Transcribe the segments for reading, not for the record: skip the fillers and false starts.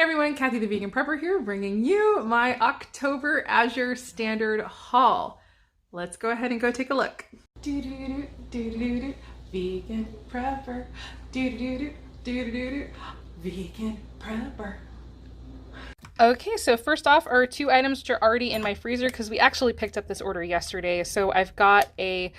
everyone, Kathy the Vegan Prepper here, bringing you my October Azure Standard haul. Let's go ahead and go take a look. Vegan Prepper. Vegan Prepper. Okay, so first off are two items which are already in my freezer because we actually picked up this order yesterday. So I've got a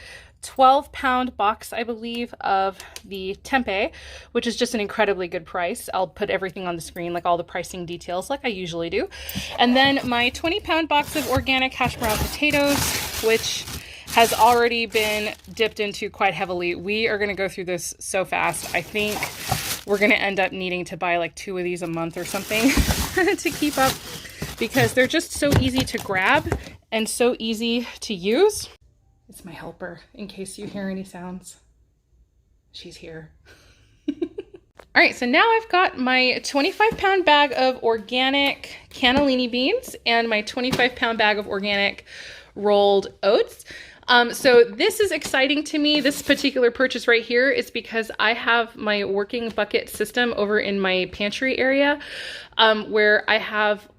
12-pound box, I believe, of the tempeh, which is just an incredibly good price. I'll put everything on the screen, like all the pricing details, like I usually do. And then my 20-pound box of organic hash brown potatoes, which has already been dipped into quite heavily. We are going to go through this so fast. I think we're going to end up needing to buy like 2 of these a month or something to keep up because they're just so easy to grab and so easy to use. It's my helper, in case you hear any sounds. She's here. All right, so now I've got my 25-pound bag of organic cannellini beans and my 25-pound bag of organic rolled oats. So this is exciting to me. This particular purchase right here is because I have my working bucket system over in my pantry area, where I have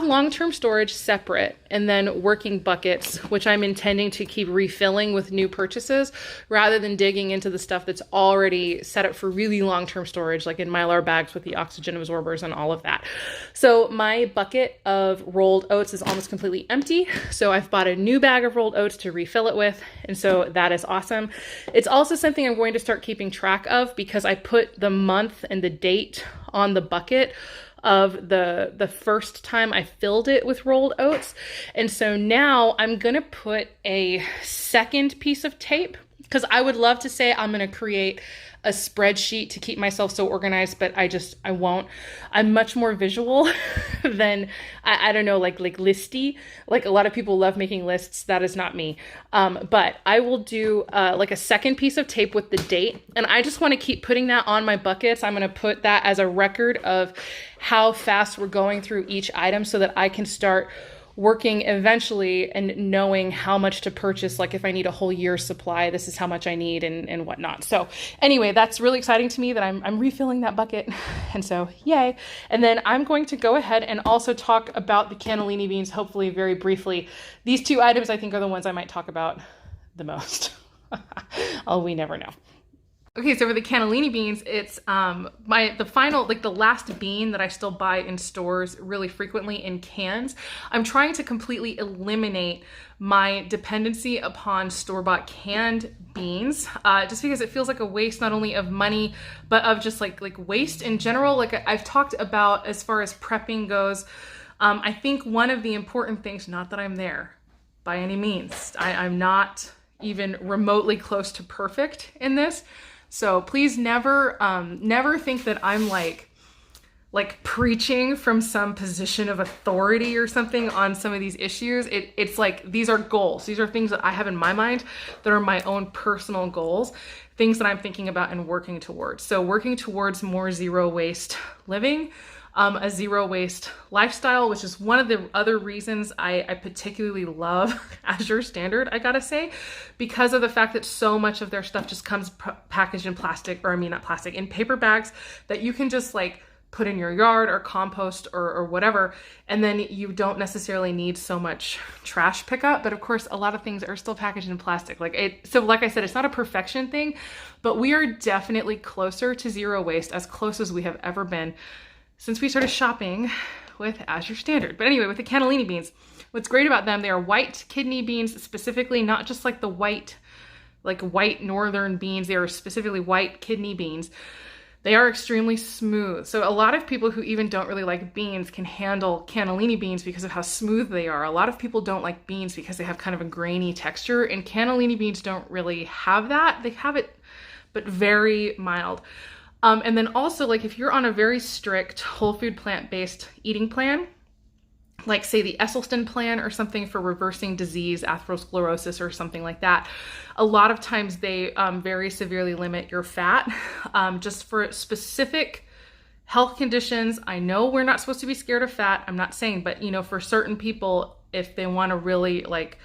long-term storage separate and then working buckets, which I'm intending to keep refilling with new purchases rather than digging into the stuff that's already set up for really long-term storage, like in Mylar bags with the oxygen absorbers and all of that. So my bucket of rolled oats is almost completely empty. So I've bought a new bag of rolled oats to refill it with. And so that is awesome. It's also something I'm going to start keeping track of because I put the month and the date on the bucket of the first time I filled it with rolled oats. And so now I'm gonna put a second piece of tape because I would love to say I'm gonna create a spreadsheet to keep myself so organized, but I won't. I'm much more visual than, I don't know, like listy. Like a lot of people love making lists. That is not me. But I will do like a second piece of tape with the date. And I just want to keep putting that on my buckets. I'm going to put that as a record of how fast we're going through each item so that I can start working eventually and knowing how much to purchase. Like if I need a whole year's supply, this is how much I need and whatnot. So anyway, that's really exciting to me that I'm refilling that bucket. And so yay. And then I'm going to go ahead and also talk about the cannellini beans, hopefully very briefly. These two items I think are the ones I might talk about the most. Oh, we never know. Okay, so for the cannellini beans, it's the last bean that I still buy in stores really frequently in cans. I'm trying to completely eliminate my dependency upon store-bought canned beans, just because it feels like a waste not only of money, but of just like waste in general. Like I've talked about as far as prepping goes, I think one of the important things, not that I'm there by any means, I'm not even remotely close to perfect in this. So please never think that I'm like preaching from some position of authority or something on some of these issues. It's like, these are goals. These are things that I have in my mind that are my own personal goals, things that I'm thinking about and working towards. So working towards more zero waste living, a zero waste lifestyle, which is one of the other reasons I particularly love Azure Standard, I gotta say, because of the fact that so much of their stuff just comes packaged in plastic, or I mean not plastic, in paper bags that you can just like put in your yard or compost or whatever, and then you don't necessarily need so much trash pickup. But of course, a lot of things are still packaged in plastic. So like I said, it's not a perfection thing, but we are definitely closer to zero waste, as close as we have ever been since we started shopping with Azure Standard. But anyway, with the cannellini beans, what's great about them, they are white kidney beans specifically, not just like the white northern beans. They are specifically white kidney beans. They are extremely smooth. So a lot of people who even don't really like beans can handle cannellini beans because of how smooth they are. A lot of people don't like beans because they have kind of a grainy texture, and cannellini beans don't really have that. They have it, but very mild. And then also, like if you're on a very strict whole food plant-based eating plan, like say the Esselstyn plan or something for reversing disease, atherosclerosis or something like that, a lot of times they very severely limit your fat just for specific health conditions. I know we're not supposed to be scared of fat. I'm not saying, but you know, for certain people, if they want to really like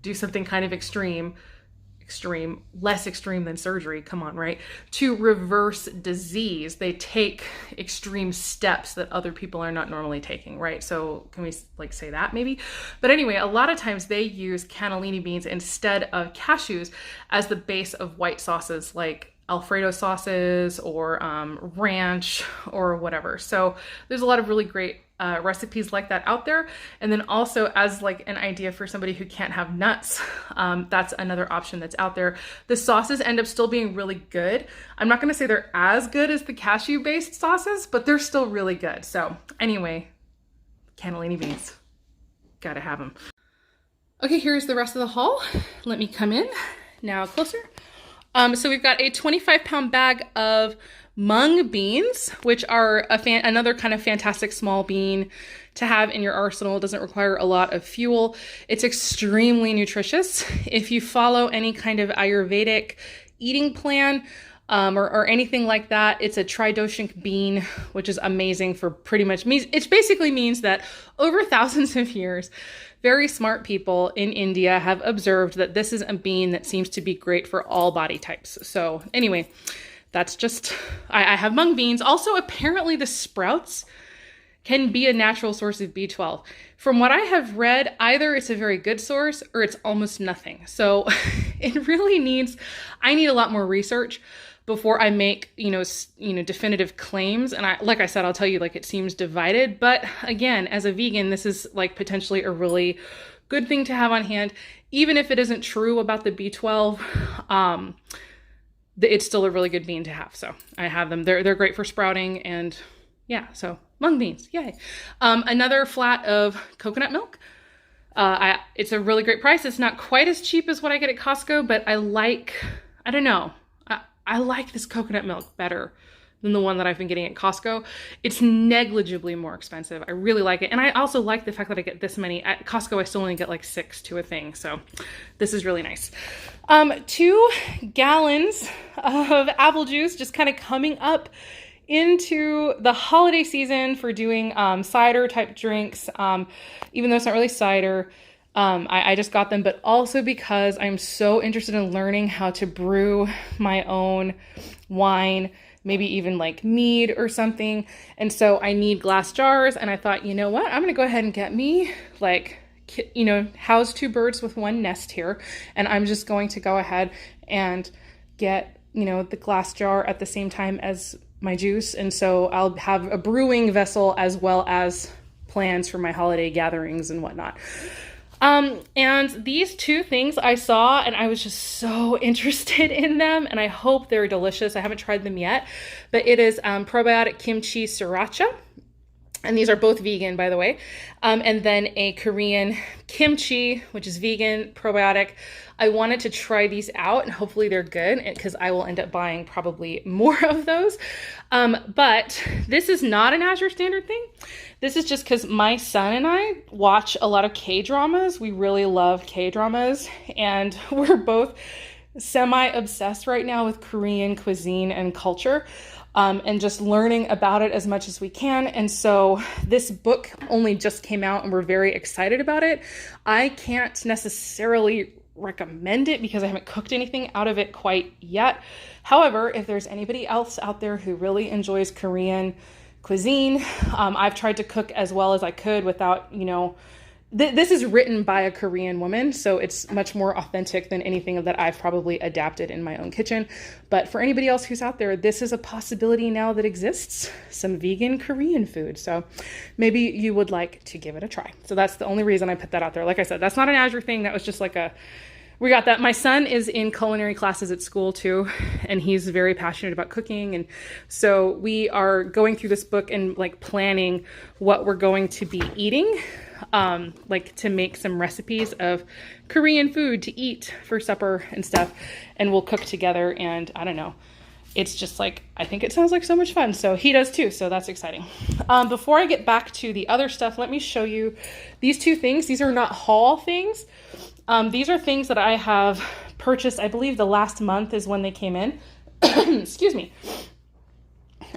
do something kind of extreme, extreme, less extreme than surgery, come on, right? To reverse disease, they take extreme steps that other people are not normally taking, right? So can we like say that maybe? But anyway, a lot of times they use cannellini beans instead of cashews as the base of white sauces like Alfredo sauces or ranch or whatever. So there's a lot of really great recipes like that out there. And then also as like an idea for somebody who can't have nuts, that's another option that's out there. The sauces end up still being really good. I'm not going to say they're as good as the cashew based sauces, but they're still really good. So anyway, cannellini beans, gotta have them. Okay, here's the rest of the haul. Let me come in now closer. So we've got a 25-pound bag of mung beans, which are another kind of fantastic small bean to have in your arsenal. It doesn't require a lot of fuel. It's extremely nutritious. If you follow any kind of Ayurvedic eating plan or anything like that, it's a tridoshic bean, which is amazing for pretty much means. It basically means that over thousands of years, very smart people in India have observed that this is a bean that seems to be great for all body types. So anyway, that's just, I have mung beans. Also, apparently the sprouts can be a natural source of B12. From what I have read, either it's a very good source or it's almost nothing. So it really I need a lot more research before I make, definitive claims. And like I said, I'll tell you, like, it seems divided. But again, as a vegan, this is like potentially a really good thing to have on hand. Even if it isn't true about the B12, it's still a really good bean to have. So I have them. They're great for sprouting, and yeah, so mung beans, yay. Another flat of coconut milk. It's a really great price. It's not quite as cheap as what I get at Costco, but I don't know. I like this coconut milk better than the one that I've been getting at Costco. It's negligibly more expensive. I really like it. And I also like the fact that I get this many. At Costco, I still only get like 6 to a thing. So this is really nice. 2 gallons of apple juice, just kind of coming up into the holiday season for doing cider type drinks, even though it's not really cider. I just got them, but also because I'm so interested in learning how to brew my own wine, maybe even like mead or something. And so I need glass jars, and I thought, you know what, I'm going to go ahead and get me house 2 birds with one nest here. And I'm just going to go ahead and get, the glass jar at the same time as my juice. And so I'll have a brewing vessel as well as plans for my holiday gatherings and whatnot. And these 2 things I saw, and I was just so interested in them, and I hope they're delicious. I haven't tried them yet, but it is probiotic kimchi sriracha. And these are both vegan, by the way. And then a Korean kimchi, which is vegan, probiotic. I wanted to try these out, and hopefully they're good, because I will end up buying probably more of those. But this is not an Azure standard thing. This is just because my son and I watch a lot of K-dramas. We really love K-dramas, and we're both semi-obsessed right now with Korean cuisine and culture. And just learning about it as much as we can. And so this book only just came out, and we're very excited about it. I can't necessarily recommend it because I haven't cooked anything out of it quite yet. However, if there's anybody else out there who really enjoys Korean cuisine, I've tried to cook as well as I could without, this is written by a Korean woman, so it's much more authentic than anything that I've probably adapted in my own kitchen. But for anybody else who's out there, this is a possibility now that exists, some vegan Korean food. So maybe you would like to give it a try. So that's the only reason I put that out there. Like I said, that's not an Azure thing. That was just like we got that. My son is in culinary classes at school too, and he's very passionate about cooking. And so we are going through this book and like planning what we're going to be eating, to make some recipes of Korean food to eat for supper and stuff. And we'll cook together, and I don't know. It's just like, I think it sounds like so much fun. So he does too. So that's exciting. Before I get back to the other stuff, let me show you these 2 things. These are not haul things. These are things that I have purchased. I believe the last month is when they came in. Excuse me.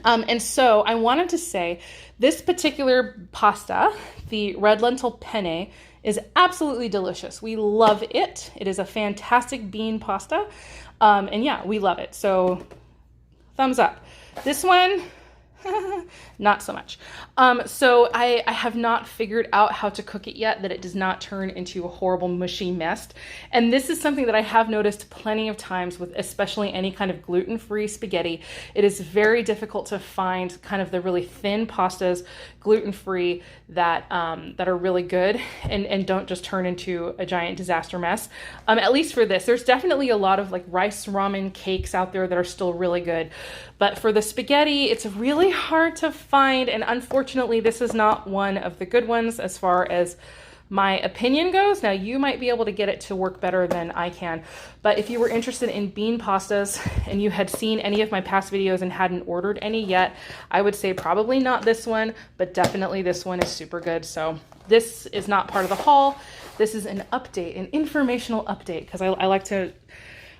And so I wanted to say this particular pasta, the red lentil penne, is absolutely delicious. We love it. It is a fantastic bean pasta. And yeah, we love it. So thumbs up. This one, not so much. So I have not figured out how to cook it yet, that it does not turn into a horrible mushy mess. And this is something that I have noticed plenty of times with especially any kind of gluten-free spaghetti. It is very difficult to find kind of the really thin pastas, gluten-free, that are really good and don't just turn into a giant disaster mess. At least for this, there's definitely a lot of like rice ramen cakes out there that are still really good. But for the spaghetti, it's really hard to find, and unfortunately this is not one of the good ones as far as my opinion goes. Now you might be able to get it to work better than I can, but if you were interested in bean pastas and you had seen any of my past videos and hadn't ordered any yet, I would say probably not this one, but definitely this one is super good. So this is not part of the haul. This is an update, an informational update, because I like to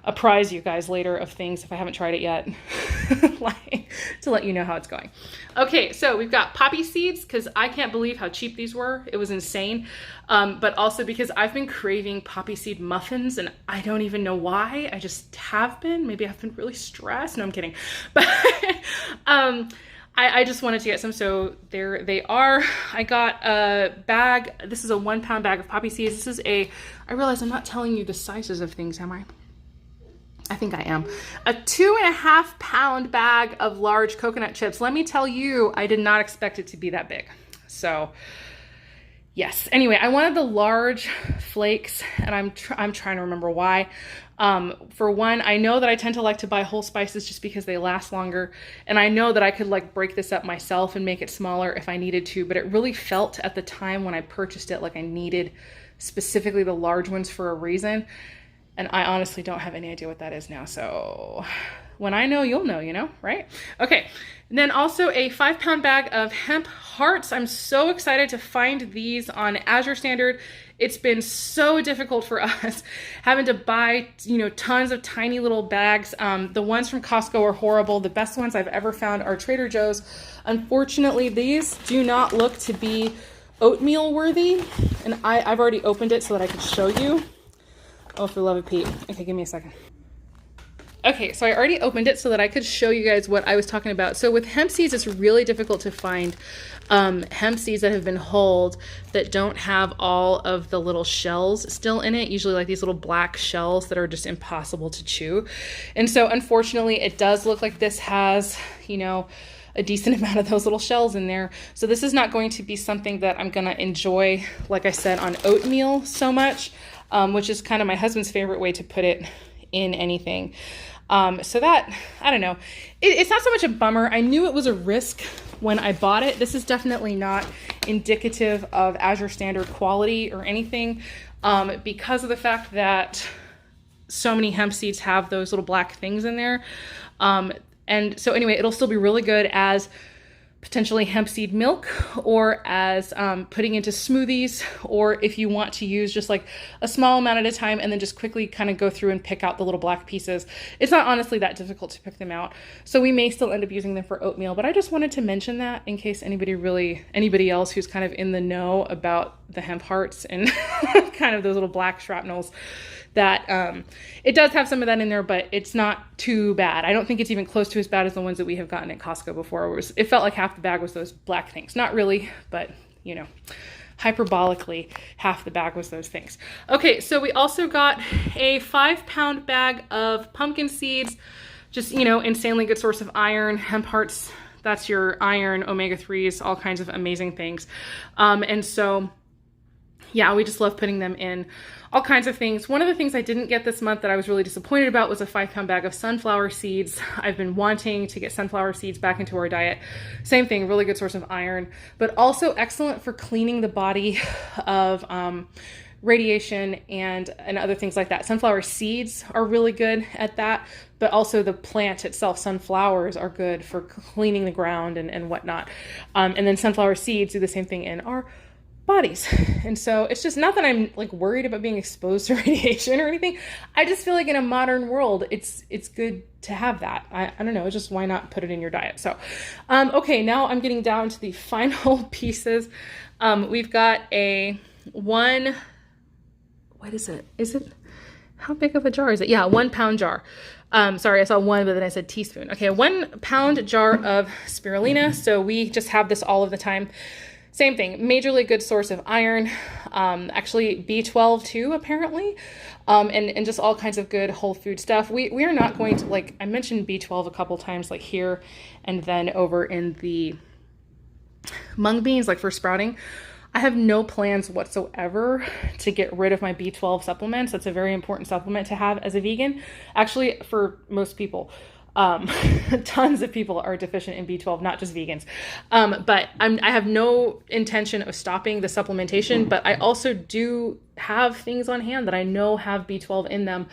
apprise you guys later of things if I haven't tried it yet, like, to let you know how it's going. Okay, so we've got poppy seeds, because I can't believe how cheap these were. It was insane. But also because I've been craving poppy seed muffins, and I don't even know why. I just have been. Maybe I've been really stressed. No, I'm kidding. But I just wanted to get some, so there they are. I got a bag. This is a 1 pound bag of poppy seeds. This is I realize I'm not telling you the sizes of things, am I? I think I am. A 2.5 pound bag of large coconut chips. Let me tell you, I did not expect it to be that big. So yes. Anyway, I wanted the large flakes, and I'm trying to remember why. For one, I know that I tend to like to buy whole spices just because they last longer. And I know that I could like break this up myself and make it smaller if I needed to, but it really felt at the time when I purchased it like I needed specifically the large ones for a reason. And I honestly don't have any idea what that is now. So when I know, you'll know, you know, right? Okay. And then also a 5 pound bag of hemp hearts. I'm so excited to find these on Azure Standard. It's been so difficult for us having to buy, you know, tons of tiny little bags. The ones from Costco are horrible. The best ones I've ever found are Trader Joe's. Unfortunately, these do not look to be oatmeal worthy. And I've already opened it so that I could show you. Oh, for the love of Pete. Okay, give me a second. Okay, so I already opened it so that I could show you guys what I was talking about. So with hemp seeds, it's really difficult to find hemp seeds that have been hulled that don't have all of the little shells still in it, usually like these little black shells that are just impossible to chew. And so unfortunately, it does look like this has, you know, a decent amount of those little shells in there. So this is not going to be something that I'm gonna enjoy, like I said, on oatmeal so much. Which is kind of my husband's favorite way to put it in anything. So that, I don't know. It's not so much a bummer. I knew it was a risk when I bought it. This is definitely not indicative of Azure Standard quality or anything, because of the fact that so many hemp seeds have those little black things in there. And so anyway, it'll still be really good as potentially hemp seed milk, or as putting into smoothies, or if you want to use just like a small amount at a time and then just quickly kind of go through and pick out the little black pieces. It's not honestly that difficult to pick them out. So we may still end up using them for oatmeal, but I just wanted to mention that in case anybody else who's kind of in the know about the hemp hearts and kind of those little black shrapnels, that it does have some of that in there, but it's not too bad. I don't think it's even close to as bad as the ones that we have gotten at Costco before. It felt like half the bag was those black things. Not really, but you know, hyperbolically, half the bag was those things. Okay, so we also got a 5 pound bag of pumpkin seeds, just, you know, insanely good source of iron. Hemp hearts, that's your iron, omega-3s, all kinds of amazing things. And so yeah, we just love putting them in all kinds of things. One of the things I didn't get this month that I was really disappointed about was a 5 pound bag of sunflower seeds. I've been wanting to get sunflower seeds back into our diet. Same thing, really good source of iron, but also excellent for cleaning the body of radiation and other things like that. Sunflower seeds are really good at that, but also the plant itself, sunflowers, are good for cleaning the ground and whatnot. And then sunflower seeds do the same thing in our bodies. And so it's just not that I'm like worried about being exposed to radiation or anything. I just feel like in a modern world, it's good to have that. I don't know, it's just, why not put it in your diet? So, okay, now I'm getting down to the final pieces. We've got a one, what is it? How big of a jar is it? Yeah, 1 pound jar. Sorry, I saw one, but then I said teaspoon. Okay, 1 pound jar of spirulina. So we just have this all of the time. Same thing, majorly good source of iron, actually B12 too, apparently, and just all kinds of good whole food stuff. We are not going to, like, I mentioned B12 a couple times, like here and then over in the mung beans, like for sprouting. I have no plans whatsoever to get rid of my B12 supplements. That's a very important supplement to have as a vegan. Actually, for most people, tons of people are deficient in B12, not just vegans. But I have no intention of stopping the supplementation, but I also do have things on hand that I know have B12 in them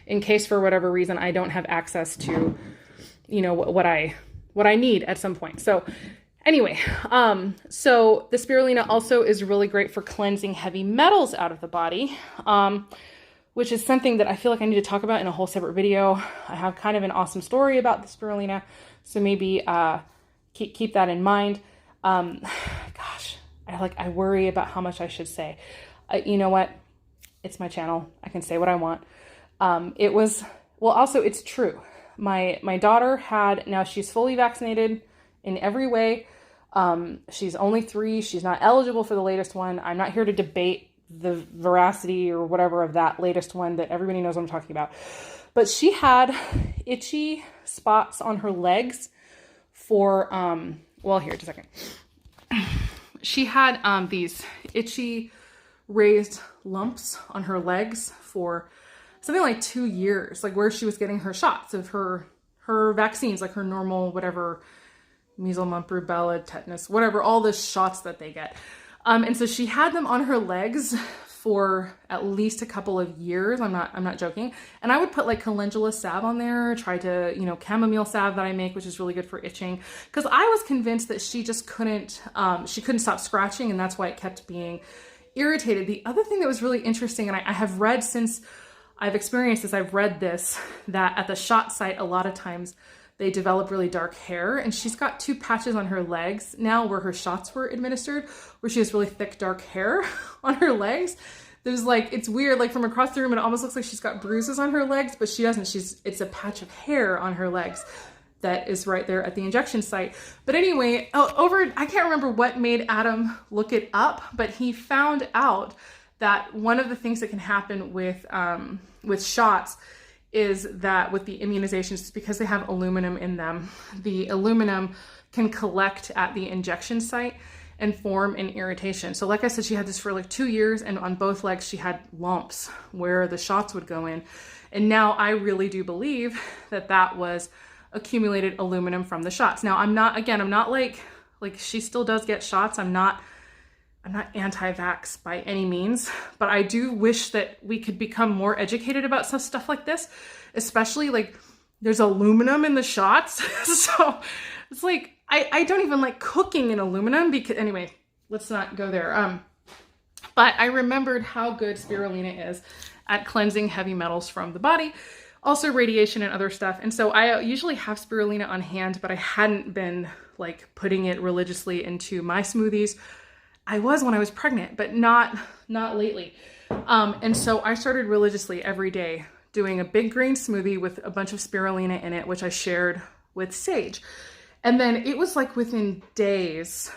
in case for whatever reason I don't have access to, you know, what I need at some point. So anyway, so the spirulina also is really great for cleansing heavy metals out of the body, which is something that I feel like I need to talk about in a whole separate video. I have kind of an awesome story about the spirulina, so maybe keep that in mind. Gosh, I worry about how much I should say. You know what? It's my channel. I can say what I want. Also, it's true. My daughter now she's fully vaccinated in every way. She's only 3. She's not eligible for the latest one. I'm not here to debate the veracity or whatever of that latest one that everybody knows what I'm talking about. But she had itchy spots on her legs for, well, here, just a second. She had these itchy raised lumps on her legs for something like 2 years, like where she was getting her shots of her vaccines, like her normal, whatever, measles, mumps, rubella, tetanus, whatever, all the shots that they get. And so she had them on her legs for at least a couple of years. I'm not joking. And I would put like calendula salve on there, try to, chamomile salve that I make, which is really good for itching. Cause I was convinced that she just couldn't stop scratching, and that's why it kept being irritated. The other thing that was really interesting, and I have read since I've experienced this, I've read this, that at the shot site, a lot of times they develop really dark hair, and she's got 2 patches on her legs now where her shots were administered, where she has really thick, dark hair on her legs. There's it's weird, from across the room, it almost looks like she's got bruises on her legs, but she doesn't. It's a patch of hair on her legs that is right there at the injection site. But anyway, I can't remember what made Adam look it up, but he found out that one of the things that can happen with shots is that with the immunizations, because they have aluminum in them, the aluminum can collect at the injection site and form an irritation. So like I said, she had this for 2 years, and on both legs she had lumps where the shots would go in. And now I really do believe that was accumulated aluminum from the shots. Now I'm not like she still does get shots. I'm not anti-vax by any means, but I do wish that we could become more educated about some stuff like this, especially there's aluminum in the shots. So it's I don't even like cooking in aluminum because, anyway, let's not go there. But I remembered how good spirulina is at cleansing heavy metals from the body, also radiation and other stuff. And so I usually have spirulina on hand, but I hadn't been putting it religiously into my smoothies. I was when I was pregnant, but not lately. And so I started religiously every day doing a big green smoothie with a bunch of spirulina in it, which I shared with Sage. And then it was within days,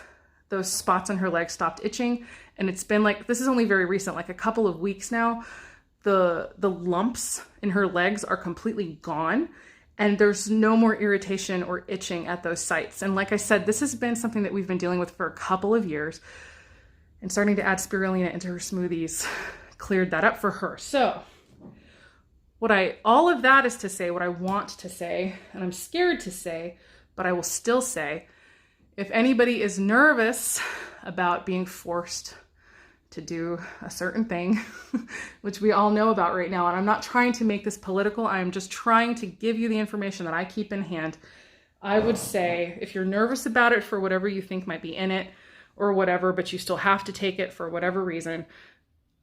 those spots on her legs stopped itching. And it's been this is only very recent, a couple of weeks now, the lumps in her legs are completely gone. And there's no more irritation or itching at those sites. And like I said, this has been something that we've been dealing with for a couple of years. And starting to add spirulina into her smoothies cleared that up for her. So all of that is to say what I want to say, and I'm scared to say, but I will still say, if anybody is nervous about being forced to do a certain thing, which we all know about right now, and I'm not trying to make this political, I'm just trying to give you the information that I keep in hand. I would say, if you're nervous about it for whatever you think might be in it, or whatever, but you still have to take it for whatever reason,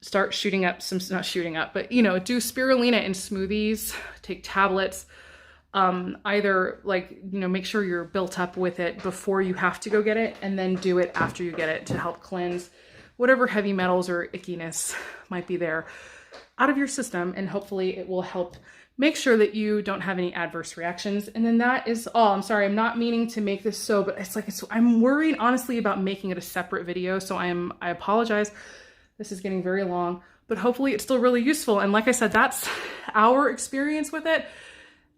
start shooting up not shooting up, but do spirulina in smoothies, take tablets, either make sure you're built up with it before you have to go get it, and then do it after you get it to help cleanse whatever heavy metals or ickiness might be there out of your system. And hopefully it will help make sure that you don't have any adverse reactions. And then that is all. I'm sorry, I'm not meaning to make this but I'm worried honestly about making it a separate video. So I apologize. This is getting very long, but hopefully it's still really useful. And like I said, that's our experience with it.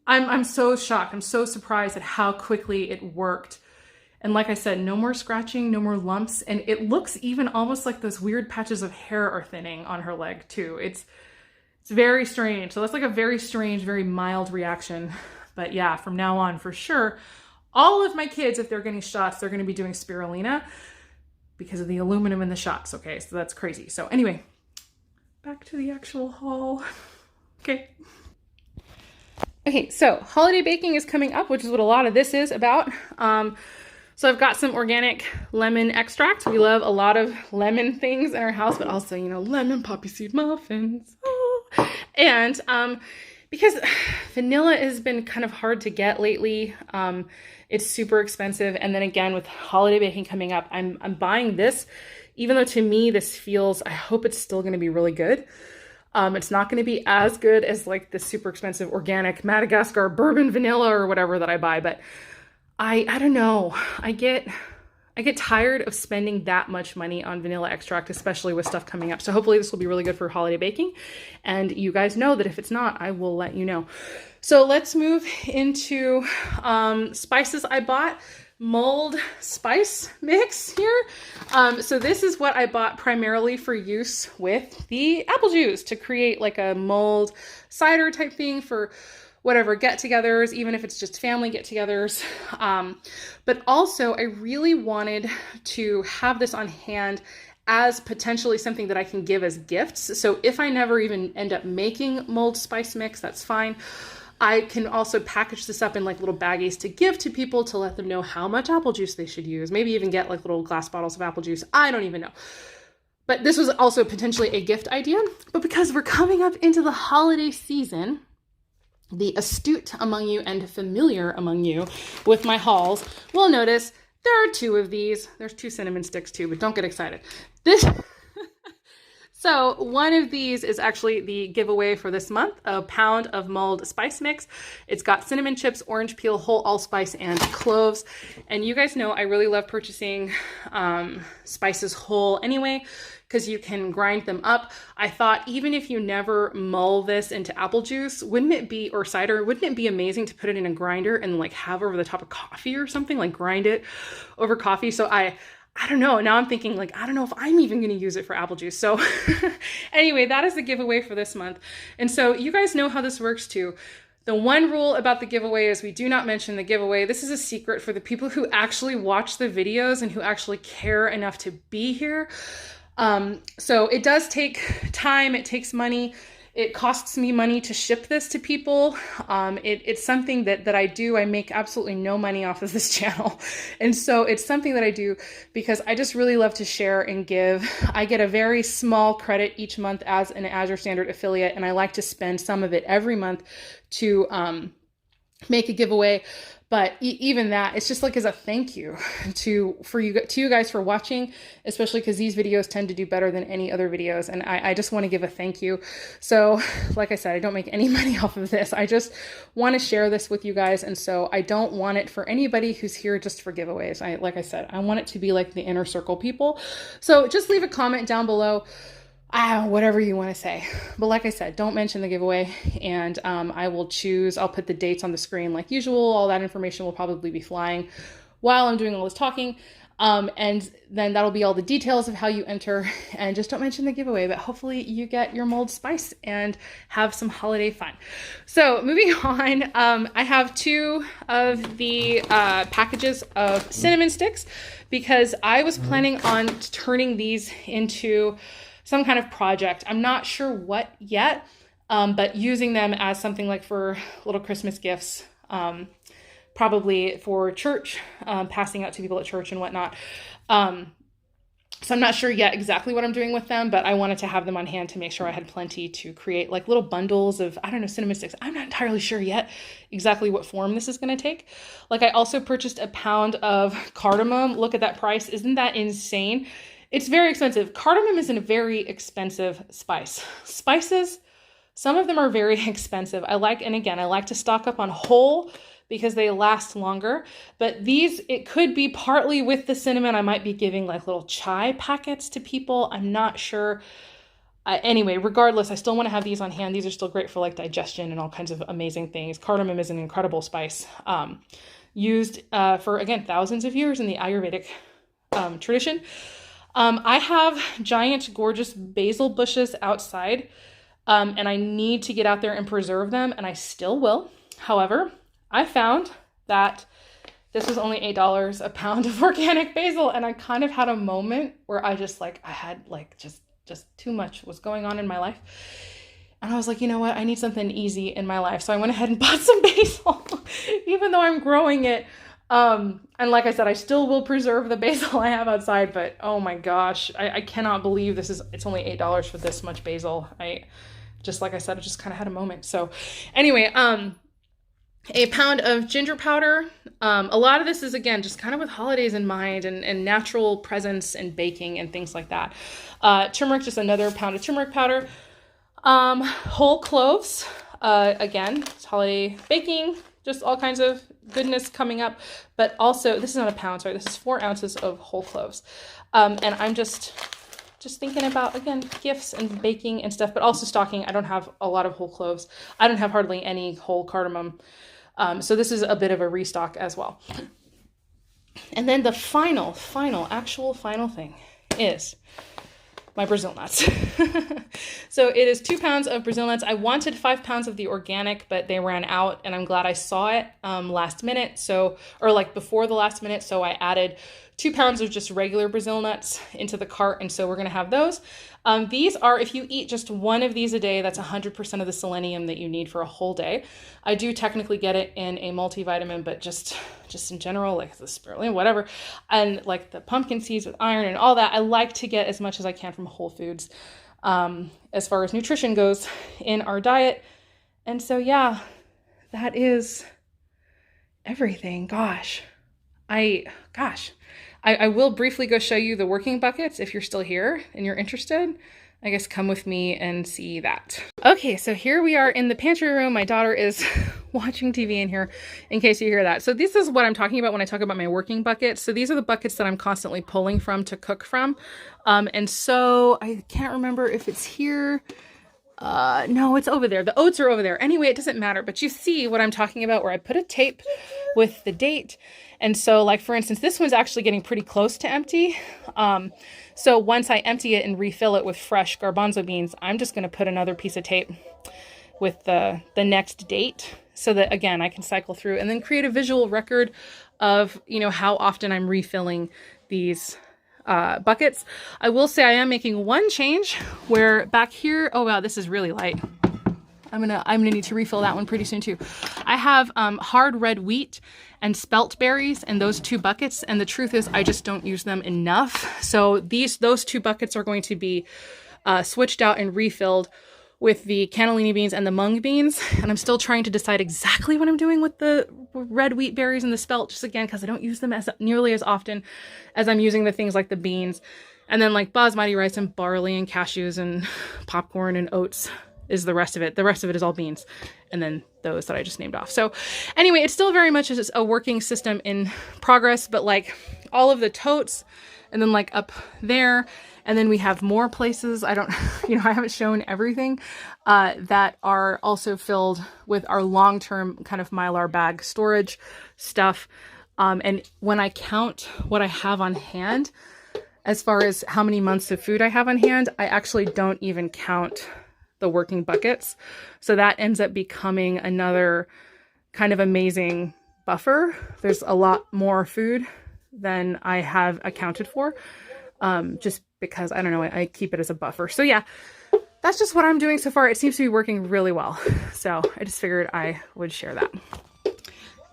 I'm so shocked. I'm so surprised at how quickly it worked. And like I said, no more scratching, no more lumps. And it looks even almost like those weird patches of hair are thinning on her leg too. It's very strange. So that's like a very strange, very mild reaction. But yeah, from now on, for sure, all of my kids, if they're getting shots, they're going to be doing spirulina because of the aluminum in the shots. Okay, so that's crazy. So anyway, back to the actual haul. Okay. Okay, so holiday baking is coming up, which is what a lot of this is about. So I've got some organic lemon extract. We love a lot of lemon things in our house, but also, you know, lemon poppy seed muffins. Oh. And because vanilla has been kind of hard to get lately, it's super expensive. And then again, with holiday baking coming up, I'm buying this, even though to me this feels, I hope it's still going to be really good. It's not going to be as good as like the super expensive organic Madagascar bourbon vanilla or whatever that I buy, but I don't know. I get tired of spending that much money on vanilla extract, especially with stuff coming up. So hopefully this will be really good for holiday baking. And you guys know that if it's not, I will let you know. So let's move into spices I bought. Mulled Spice mix here. So this is what I bought primarily for use with the apple juice to create like a mulled cider type thing for whatever get-togethers, even if it's just family get-togethers. But also I really wanted to have this on hand as potentially something that I can give as gifts. So if I never even end up making mulled spice mix, that's fine. I can also package this up in like little baggies to give to people to let them know how much apple juice they should use. Maybe even get like little glass bottles of apple juice. I don't even know. But this was also potentially a gift idea. But because we're coming up into the holiday season, the astute among you and familiar among you with my hauls will notice there are two of these. There's 2 cinnamon sticks too, but don't get excited. So one of these is actually the giveaway for this month, a pound of mulled spice mix. It's got cinnamon chips, orange peel, whole allspice, and cloves. And you guys know I really love purchasing spices whole anyway, because you can grind them up. I thought even if you never mull this into apple juice, wouldn't it be, or cider, wouldn't it be amazing to put it in a grinder and like have over the top of coffee or something, like grind it over coffee? So I don't know. Now I'm thinking like, I don't know if I'm even going to use it for apple juice. So anyway, that is the giveaway for this month. And so you guys know how this works too. The one rule about the giveaway is we do not mention the giveaway. This is a secret for the people who actually watch the videos and who actually care enough to be here. So it does take time. It takes money. It costs me money to ship this to people. It's something that I do. I make absolutely no money off of this channel. And so it's something that I do because I just really love to share and give. I get a very small credit each month as an Azure Standard affiliate, and I like to spend some of it every month to make a giveaway. But even that, it's just like as a thank you to you guys for watching, especially because these videos tend to do better than any other videos. And I just want to give a thank you. So like I said, I don't make any money off of this. I just want to share this with you guys. And so I don't want it for anybody who's here just for giveaways. Like I said, I want it to be like the inner circle people. So just leave a comment down below. Whatever you want to say. But like I said, don't mention the giveaway, and I'll put the dates on the screen like usual. All that information will probably be flying while I'm doing all this talking. And then that'll be all the details of how you enter, and just don't mention the giveaway, but hopefully you get your mulled spice and have some holiday fun. So moving on, I have 2 of the packages of cinnamon sticks because I was planning on turning these into some kind of project. I'm not sure what yet, but using them as something like for little Christmas gifts, probably for church, passing out to people at church and whatnot. So I'm not sure yet exactly what I'm doing with them, but I wanted to have them on hand to make sure I had plenty to create like little bundles of, I don't know, cinnamon sticks. I'm not entirely sure yet exactly what form this is going to take. Like I also purchased a pound of cardamom. Look at that price. Isn't that insane? It's very expensive. Cardamom is a very expensive spice. Spices, some of them are very expensive. I like to stock up on whole because they last longer. But these, it could be partly with the cinnamon. I might be giving like little chai packets to people. I'm not sure. Anyway, regardless, I still want to have these on hand. These are still great for like digestion and all kinds of amazing things. Cardamom is an incredible spice, used for, again, thousands of years in the Ayurvedic tradition. I have giant, gorgeous basil bushes outside, and I need to get out there and preserve them, and I still will. However, I found that this was only $8 a pound of organic basil, and I kind of had a moment where I just like, I had like just too much was going on in my life. And I was like, you know what? I need something easy in my life. So I went ahead and bought some basil, even though I'm growing it. And like I said, I still will preserve the basil I have outside, but oh my gosh, I cannot believe it's only $8 for this much basil. Like I said, I just kind of had a moment. So anyway, a pound of ginger powder. A lot of this is, again, just kind of with holidays in mind and natural presents and baking and things like that. Turmeric, just another pound of turmeric powder. Whole cloves. Again, it's holiday baking, just all kinds of goodness coming up. But also, this is not a pound, sorry, this is 4 ounces of whole cloves. And I'm just thinking about, again, gifts and baking and stuff, but also stocking. I don't have a lot of whole cloves. I don't have hardly any whole cardamom. So this is a bit of a restock as well. And then the final thing is my Brazil nuts. So it is 2 pounds of Brazil nuts. I wanted 5 pounds of the organic, but they ran out, and I'm glad I saw it last minute. Or like before the last minute. So I added 2 pounds of just regular Brazil nuts into the cart. And so we're going to have those. These are, if you eat just one of these a day, that's 100% of the selenium that you need for a whole day. I do technically get it in a multivitamin, but just in general, like the spirulina, whatever, and like the pumpkin seeds with iron and all that, I like to get as much as I can from whole foods as far as nutrition goes in our diet. And so, yeah, that is everything. I will briefly go show you the working buckets if you're still here and you're interested. I guess come with me and see that. Okay, so here we are in the pantry room. My daughter is watching TV in here, in case you hear that. So this is what I'm talking about when I talk about my working buckets. So these are the buckets that I'm constantly pulling from to cook from. And so I can't remember if it's here. No, it's over there. The oats are over there. Anyway, it doesn't matter, but you see what I'm talking about, where I put a tape with the date. And so, like, for instance, this one's actually getting pretty close to empty. So once I empty it and refill it with fresh garbanzo beans, I'm just going to put another piece of tape with the next date, so that, again, I can cycle through and then create a visual record of, you know, how often I'm refilling these buckets. I will say I am making one change where back here, oh wow, this is really light. I'm gonna need to refill that one pretty soon too. I have hard red wheat and spelt berries in those 2 buckets, and the truth is I just don't use them enough. So those 2 buckets are going to be switched out and refilled with the cannellini beans and the mung beans. And I'm still trying to decide exactly what I'm doing with the red wheat berries and the spelt, just again, because I don't use them nearly as often as I'm using the things like the beans. And then like basmati rice and barley and cashews and popcorn and oats is the rest of it. The rest of it is all beans. And then those that I just named off. So anyway, it's still very much a working system in progress, but like all of the totes, and then like up there, and then we have more places. I haven't shown everything that are also filled with our long-term kind of Mylar bag storage stuff. And when I count what I have on hand, as far as how many months of food I have on hand, I actually don't even count the working buckets. So that ends up becoming another kind of amazing buffer. There's a lot more food than I have accounted for, just because, I don't know, I keep it as a buffer. So yeah, that's just what I'm doing so far. It seems to be working really well. So I just figured I would share that.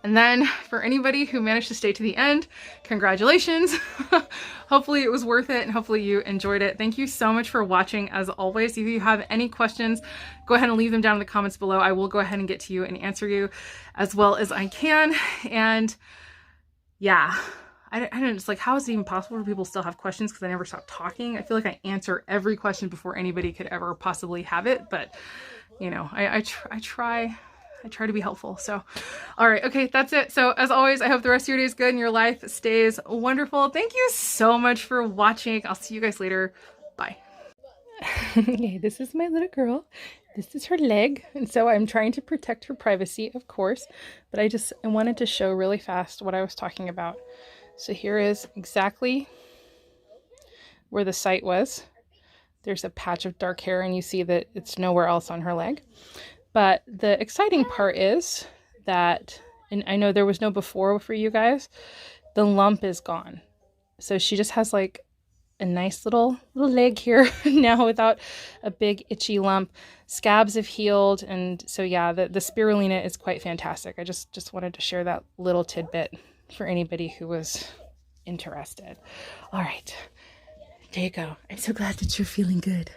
And then for anybody who managed to stay to the end, congratulations. Hopefully it was worth it, and hopefully you enjoyed it. Thank you so much for watching. As always, if you have any questions, go ahead and leave them down in the comments below. I will go ahead and get to you and answer you as well as I can. And yeah, I don't know, it's like, how is it even possible for people to still have questions? Because I never stop talking. I feel like I answer every question before anybody could ever possibly have it. But, you know, I try to be helpful. So, all right. Okay. That's it. So as always, I hope the rest of your day is good and your life stays wonderful. Thank you so much for watching. I'll see you guys later. Bye. Okay, this is my little girl. This is her leg. And so I'm trying to protect her privacy, of course, but I wanted to show really fast what I was talking about. So here is exactly where the site was. There's a patch of dark hair and you see that it's nowhere else on her leg. But the exciting part is that, and I know there was no before for you guys, the lump is gone. So she just has like a nice little leg here now without a big itchy lump. Scabs have healed. And so yeah, the spirulina is quite fantastic. I just wanted to share that little tidbit for anybody who was interested. All right, there you go. I'm so glad that you're feeling good.